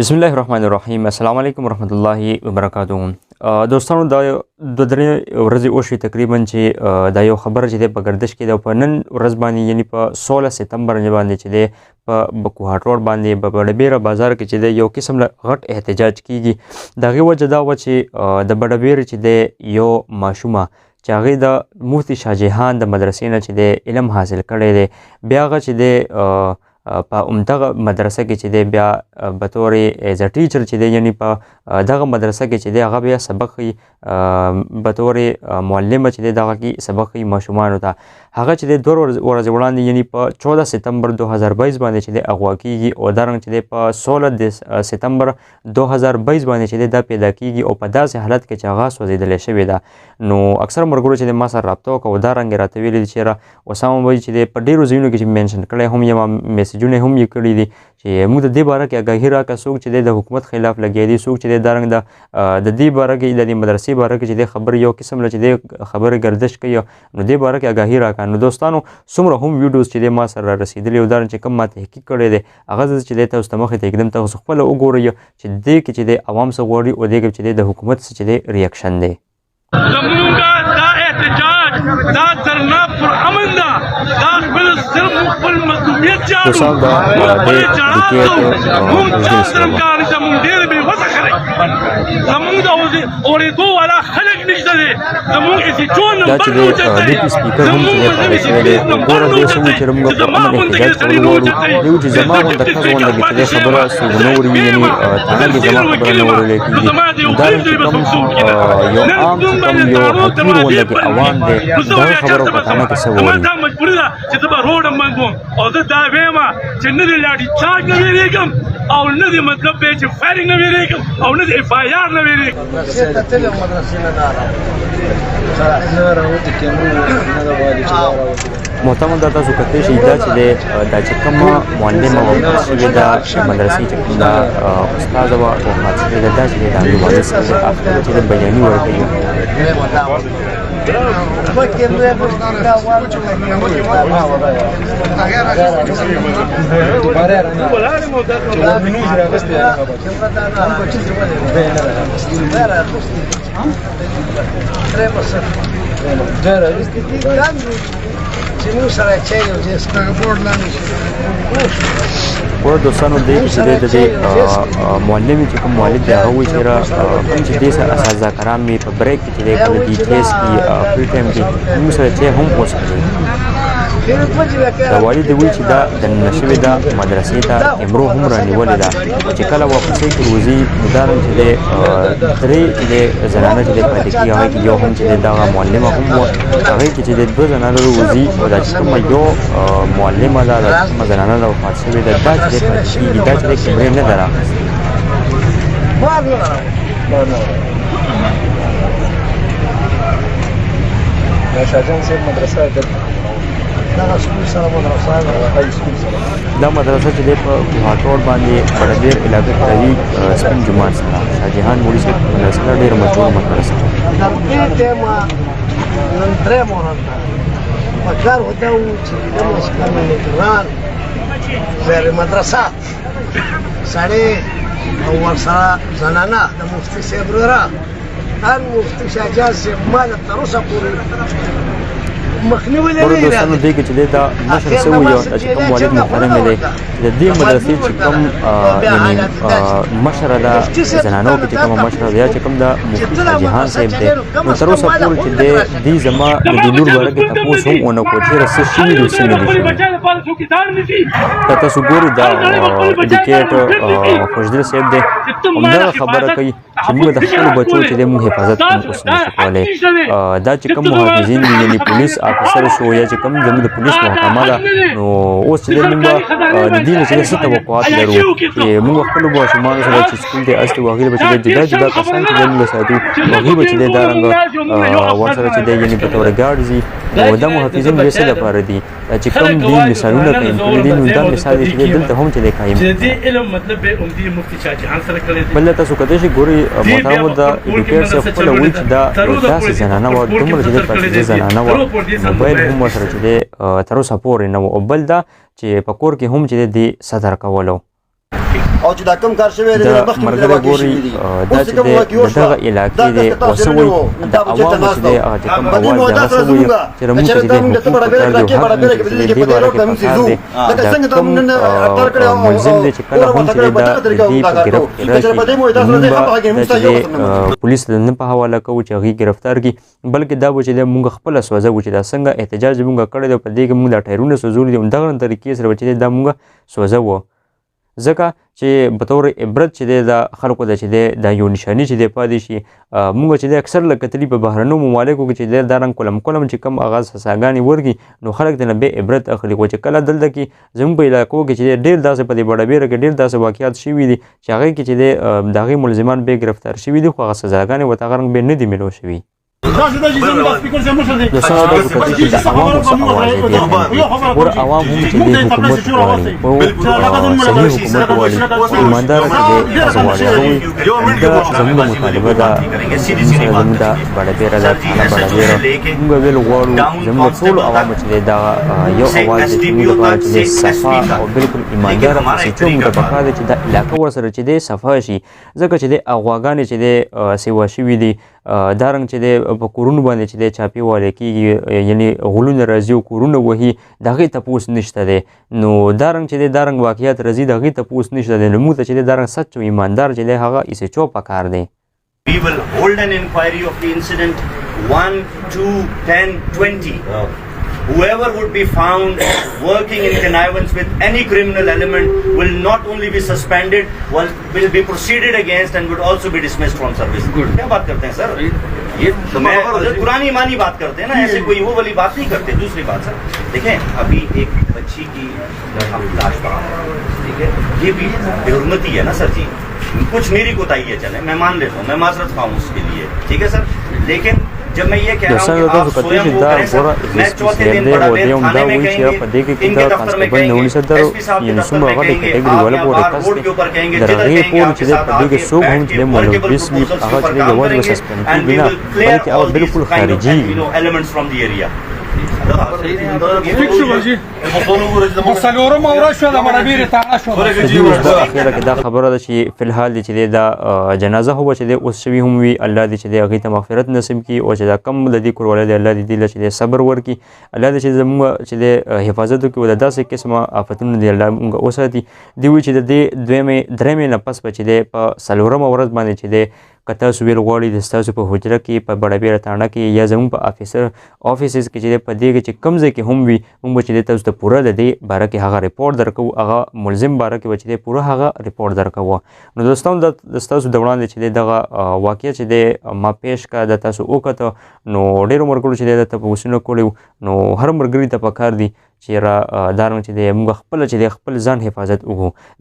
بسم الله الرحمن الرحیم. السلام علیکم ورحمۃ اللہ وبرکاتہ. دوستانو دا دو درې ورځې وشوې تقریبا چې دا یو خبره چې دی په گردش کې ده په نن ورځ باندې یعنی په 16 سپتمبر باندې چې دی په کوهاټ روډ باندې په بډبیره بازار کې چې دی یو قسم غټ احتجاج کیږي. د هغې وجه دا وه چې د بډبیرې چې دی یو ماشومه چې هغې د مفتي شاه جهان د مدرسې نه چې دی علم حاصل کړی دی، بیا هغه چې دی په همدغه مدرسه کې چې دی بیا به طور ایز ا ټیچر چې دی یعنی په دغه مدرسه کې چې دی هغه بیا سبق ښیي، به طور معلمه چې دی دغه کې سبق ښیي ماشومانو ته. هغه چې دی 2 ورځې وړاندې یعنی په 14 سپتمبر 2022 باندې چې دی اغوا کیږي او دارنګ چې دی په 16 سپتمبر 2022 باندې چې دی دا پیدا کیږي او په داسې حالت کې چې هغه سوځېدلې شوې ده. نو اکثر ملګرو چې دی ما سره رابطه وکړه او دارنګ راته ویلي دي چې یاره اسامه بھائی چې دی په ډېرو ځایونو کې چې منشن کړی هم یم، میسیجونه هم یې کړي دي چې موږ د دې باره کې آګاهي راکړه، څوک چې دی د حکومت خلاف لګیا دي، څوک چې دی دارنګ د دې باره کې د دې مدرسې باره کې چې دی خبرې یو قسم چې دی خبرې گردش کوي، نو دې باره کې آګاهي راکړه. نو دوستانو څومره هم ویډیوز چې دی ما سره را رسېدلي او دارنګ چې کوم ما تحقیق کړی دی هغه زه چې دی تاسو ته مخې ته ږدم، تاسو خپله وګورئ چې دې کې چې دی عوام څه غواړي او دې کې چې دی د حکومت څه چې دی ریاکشن دی. دا درنا پر امن دا دا خپل صرف خپل مظلومیت جاړو مونږ چا سره کار چې مونږ ډېر بې وسه خلک زمونږ د اورېدو والا خلک نشته دی، زمونږ اسیچون نمبر نه اوچتوي، زمونږ مذهبي تکلیف نمبر نه اوچتوي چې زما غوندې سړي نه اوچتوي، زما غوندې ښځه چې خبره سوګنوري یعنی تانه کې زما خبره نه اورېدلی کېږي. دا چې کوم یو عام چې کوم یو حقیر غونډه کې عوام دی دا خبرو په تانه کې څه وایي. دا مجبوري ده چې زه به روډ منګوم او زه دا وایم چې نه د لاټي چارج نه ویرېږم او نه د مطلب دی چې فایرنګ نه ویرېږم او نه د اف آی آر نه ویرېږم. مدرسې ته تللی وم، مدرسې نه نه راوتې کیمرو نه ده غواړي چې دا راوتې. محترم دا تاسو کتلی شئ دا چې دی دا چې کومه معلمه وفات شوې ده د مدرسې چې کوم دا استاده وه وفات شوې ده دا چې دی د هغې والد صاحب د اخر چې د بیاني ورکوي. ګوره دوستانو دی چې دی د دې معلمې چې کوم والد دی هغه وایي چې یاره کوم چې دې سره اساتذه کرام مې په بریک کې چې دی کله دي تیز کې فری ټایم کې موږ سره چې هم اوس دا والد دی وایي چې دا دننه شوې ده مدرسې ته کیمرو هم رانیولې ده چې کله واپسۍ کې روځي نو دا هم چې دی 3 چې دی زنانه چې دی پاتې کېږي هغې کې یو هم چې دی دغه معلمه هم وه هغې کې چې دی 2 زنانه روځي او دا چې کومه یو معلمه ده دا کومه زنانه ده وفات شوې ده دا چې دی پاتې کېږي دا چې دی کیمرې نه ده راخیستې. دا شاهجان صاحب مدرسه ده دغه سکول سره مدرسه ده هاي سکول سره دا مدرسه چې دی په کوهاټ روډ باندې بډبیر علاقې کې راځي سپین جومات سره شاه جهان مولي صاحب مدرسه ده، ډېره مشهوره مدرسه ده. د دې ټیمه نن درېیمه ورځ ده پکار ودا و چې د مسکران زیر مدرسه سړی او ورسره زنانه د مفتي صاحب وراره ان مفتي شاه جهان صاحب ما له تر اوسه پورې مخنیوي لري. ګوره دوستانو دې کې چې دی دا مشر څه وایي او چې کوم والد محترم دی د دې مدرسې چې کوم یعنی مشره ده زنانو کې چې کومه مشره ده یا چې کوم د مفتي شاه جهان صاحب دی نو تر اوسه پورې چې دی دې زما د دې لور باره کې تپوس هم ونه کړو چې څه شوي دي څه نه دي شوي. که تاسو ګورئ دا ایډیکیټ خوشدل صاحب دی همدغه خبره کوي چې موږ د خپلو بچو چې دی موږ حفاظت هم اوس نشو کولی. دا چې کوم محافظین دي یعنی پولیس افیسر شو یا چې کوم زموږ د پولیس محکمه ده نو اوس چې دی موږ د دې نه چې څه توقعات لرو چې موږ خپلو ماشومانو سره چې سکول ته استو هغې به چې دی جدا جدا کسان چې دی موږ ساتو هغې به چې دی دارنګه ورسره چې دی یعنې په توره ګارډ ځي نو دا محافظین د څه لپاره دي چې کوم دي مثالونه قایم کړي دي نو دا مثال دی چې دلته هم چې دی قایم بل تاسو کتلی شئ ګورئ محترمو د ایډوکیټ صاحب خپله وایي چې دا یو داسې زنانه وه دومره چې دی پاتې زنانه وه موبایل هم ورسره چې دی تر اوسه پورې نه و او بل دا چې په کور کې هم چې دی صدر کولو او چې دا کم کار شوی دی د مخکې مرګره ګوري دا چې د دغه علاقې د وسوي د عوامو چې د هغه کوم اواز د وسوي چې موږ چې د حکومت په کار دی حق چې د دې باره کې پکار دی دا کوم ملزم دی چې کله هم چې د دې په ګرفت کې راشي موږ پولیس نه په حواله کوو چې هغه گرفتار کی بلکې دا و چې موږ خپل سوځو چې دا څنګه احتجاج موږ کړی دی په دې کې موږ د ټایرونو سوزول دي دغه طریقې سره چې دا موږ سوځو ځکه چې په تور عبرت چې د خلکو د چې د یو نشانی چې د پاتې شي موږ چې د اکثر لکتلی په بهرنو ممالکو کې چې د رنګ کولم چې کم اغاز ساګانی ورګي نو خلک د به عبرت اخلي چې کله دلته کې زموږ په علاقو کې چې ډیر داسې په دې بڑا بیره کې ډیر داسې واقعیات شوي دي چې هغه کې چې د دغه ملزمان به گرفتار شوي دي خو هغه سزاګانې وته غرنګ به نه دي ملو شوي دوستانو دا په دې کې د عوامو څخه اواز دی ور عوام هم چې د حکومت غواړي او صحیح حکومت غواړي ایماندار چې د غواړي دا زموږ مطالبه ده زموږ د بڑا بیره د بڑا بیره موږ ویل غواړو زموږ ټول عوام چې دا یو اواز دی موږ غواړو چې صفا او بالکل ایماندار چې موږ په کار دي چې د علاقې ورسره چې د صفا شي ځکه چې د اغواګانې چې د سیوا شوي دي دا رنګ چې د په کورونو باندې چې د چاپی والے کېږي یعنی غلونه راځي او کورونه وهي د هغې تپوس نشته دی نو دا رنګ چې د دا رنګ واقعیات راځي د هغې تپوس نشته دی نو موږ ته چې د دا رنګ سچ او ایماندار چې دی هغه ایسچو پکار دی We will hold an inquiry of the incident 1, 2, 10, 20. Whoever would be found working in connivance with any criminal element will not only be suspended, will be proceeded against and would also be dismissed from service. क्या बात करते हैं सर? ये मैं पुरानी मानी बात करते हैं ना, ऐसे कोई वो वाली बात नहीं करते. दूसरी बात सर, देखें अभी एक बच्ची की हम लाश पड़ा है, ठीक है, ये भी बेहुरमती है ना सर जी. कुछ मेरी कोताही है, चले मैं मान लेता हूँ, मैं माजरत खाऊं उसके लिए, ठीक है सर. लेकिन जब मैं ये कह रहा हूँ कि आप स्वयं वो करें सर, मैं चौथे दिन बड़ा बेर थाने में कहेंगे, इनके दफ्तर में कहेंगे, एसपी साहब के दफ्तर में कहेंगे, आप यहाँ रोड के ऊपर कहेंगे, जिधर कहेंगे आपके साथ आके बैठ के वर्केबल प्रपोजल के ऊपर काम करेंगे and we will clear all these kind of elements from the area. اخیره کې دا خبره ده چې فلحال دی چې دا جنازه هو چې اوس شوي هم وي الله دې چې هغې ته مغفرت نصیب کړي او چې دا کم د دې کوروالی دی الله دې دې له چې صبر ورکړي الله دې چې زموږ چې د حفاظت وکړي او د داسې قسمه آفتونو دی الله موږ وساتي دی وایي چې د دې درېمې نه پس به چې دی په څلورمه ورځ باندې چې دی که تاسو ویل غواړئ د ستاسو په حجره کې په بڑا بیره تاڼه کې یا زموږ په آفیسز کې چې دی په دې کې چې کوم ځای کې هم وي موږ به چې دی تاسو ته پوره د دې باره کې هغه ریپورټ درکوو هغه ملزم باره کې به چې دی پوره هغه ریپورټ درکوو نو دوستانو د ستاسو د وړاندې چې دی دغه واقعه چې دی ما پیش کړه د تاسو وکته نو ډېرو ملګرو چې دی د تپوسونه کړي نو هر ملګري ته پکار دي چې دا رنګ چې دی موږ خپله چې دی خپل ځان حفاظت وکړو